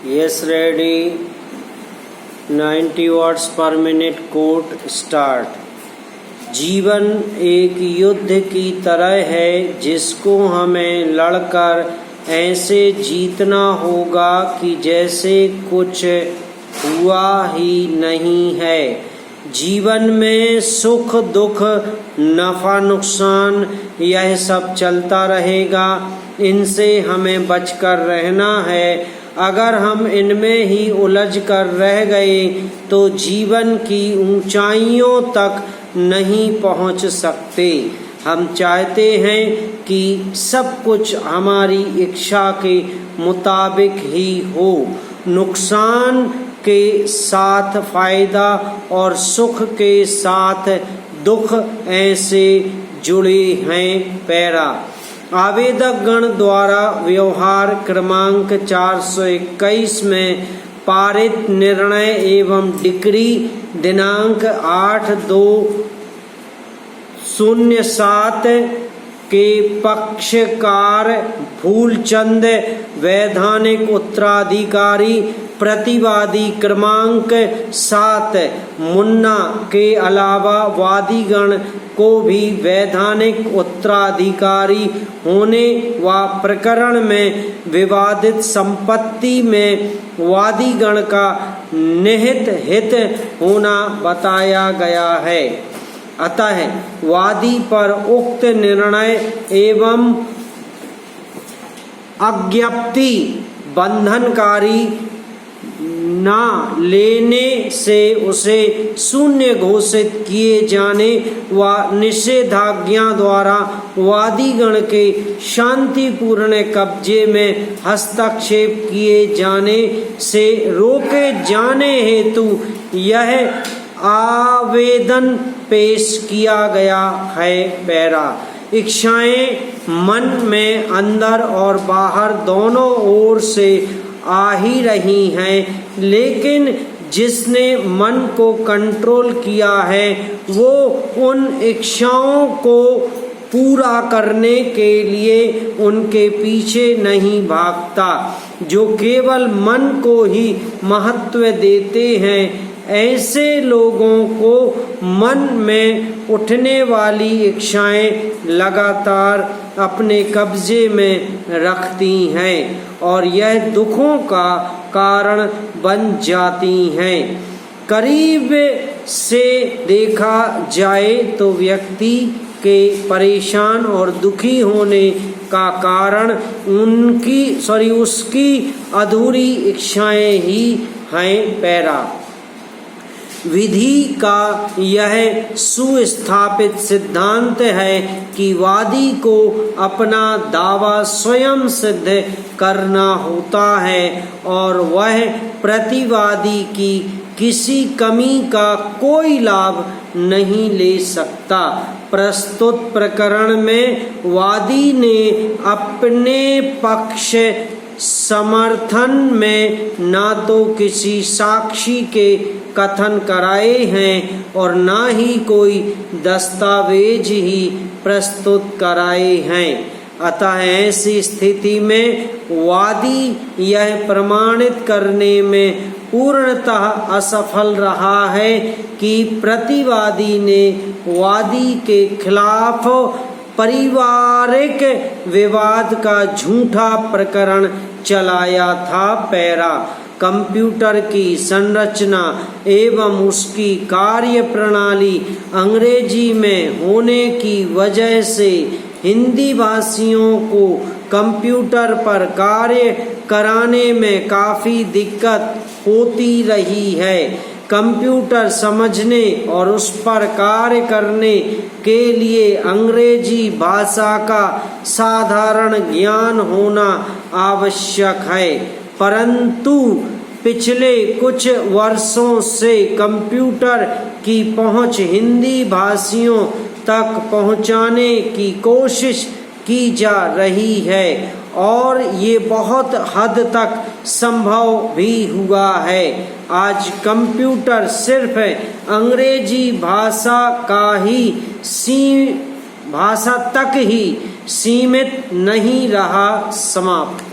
Yes, ready. 90 watts per minute quote start. जीवन एक युद्ध की तरह है जिसको हमें लड़कर ऐसे जीतना होगा कि जैसे कुछ हुआ ही नहीं है। जीवन में सुख दुख नफा नुकसान यह सब चलता रहेगा, इनसे हमें बचकर रहना है। अगर हम इनमें ही उलझ कर रह गए तो जीवन की ऊंचाइयों तक नहीं पहुंच सकते। हम चाहते हैं कि सब कुछ हमारी इच्छा के मुताबिक ही हो। नुकसान के साथ फायदा और सुख के साथ दुख ऐसे जुड़े हैं। पैरा आवेदक गण द्वारा व्यवहार क्रमांक 421 में पारित निर्णय एवं डिक्री दिनांक 8/2/07 के पक्षकार फूलचंद वैधानिक उत्तराधिकारी प्रतिवादी क्रमांक 7 मुन्ना के अलावा वादीगण को भी वैधानिक उत्तराधिकारी होने व प्रकरण में विवादित संपत्ति में वादीगण का निहित हित होना बताया गया है। अतः वादी पर उक्त निर्णय एवं अज्ञप्ति बंधनकारी न लेने से उसे शून्य घोषित किए जाने व निषेधाज्ञा द्वारा वादीगण के शांतिपूर्ण कब्जे में हस्तक्षेप किए जाने से रोके जाने हेतु यह आवेदन पेश किया गया है। पैरा इच्छाएं मन में अंदर और बाहर दोनों ओर से आ ही रही हैं, लेकिन जिसने मन को कंट्रोल किया है वो उन इच्छाओं को पूरा करने के लिए उनके पीछे नहीं भागता। जो केवल मन को ही महत्व देते हैं, ऐसे लोगों को मन में उठने वाली इच्छाएं लगातार अपने कब्जे में रखती हैं और यह दुखों का कारण बन जाती हैं। करीब से देखा जाए तो व्यक्ति के परेशान और दुखी होने का कारण उसकी अधूरी इच्छाएं ही हैं। पैरा विधि का यह सुस्थापित सिद्धांत है कि वादी को अपना दावा स्वयं सिद्ध करना होता है और वह प्रतिवादी की किसी कमी का कोई लाभ नहीं ले सकता। प्रस्तुत प्रकरण में वादी ने अपने पक्ष समर्थन में न तो किसी साक्षी के कथन कराए हैं और न ही कोई दस्तावेज ही प्रस्तुत कराए हैं। अतः ऐसी स्थिति में वादी यह प्रमाणित करने में पूर्णतः असफल रहा है कि प्रतिवादी ने वादी के खिलाफ पारिवारिक विवाद का झूठा प्रकरण चलाया था। पैरा कंप्यूटर की संरचना एवं उसकी कार्य प्रणाली अंग्रेजी में होने की वजह से हिंदी भाषियों को कंप्यूटर पर कार्य कराने में काफ़ी दिक्कत होती रही है। कंप्यूटर समझने और उस पर कार्य करने के लिए अंग्रेजी भाषा का साधारण ज्ञान होना आवश्यक है, परंतु पिछले कुछ वर्षों से कंप्यूटर की पहुंच हिंदी भाषियों तक पहुंचाने की कोशिश की जा रही है और ये बहुत हद तक संभव भी हुआ है। आज कंप्यूटर सिर्फ अंग्रेजी भाषा तक ही सीमित नहीं रहा। समाप्त।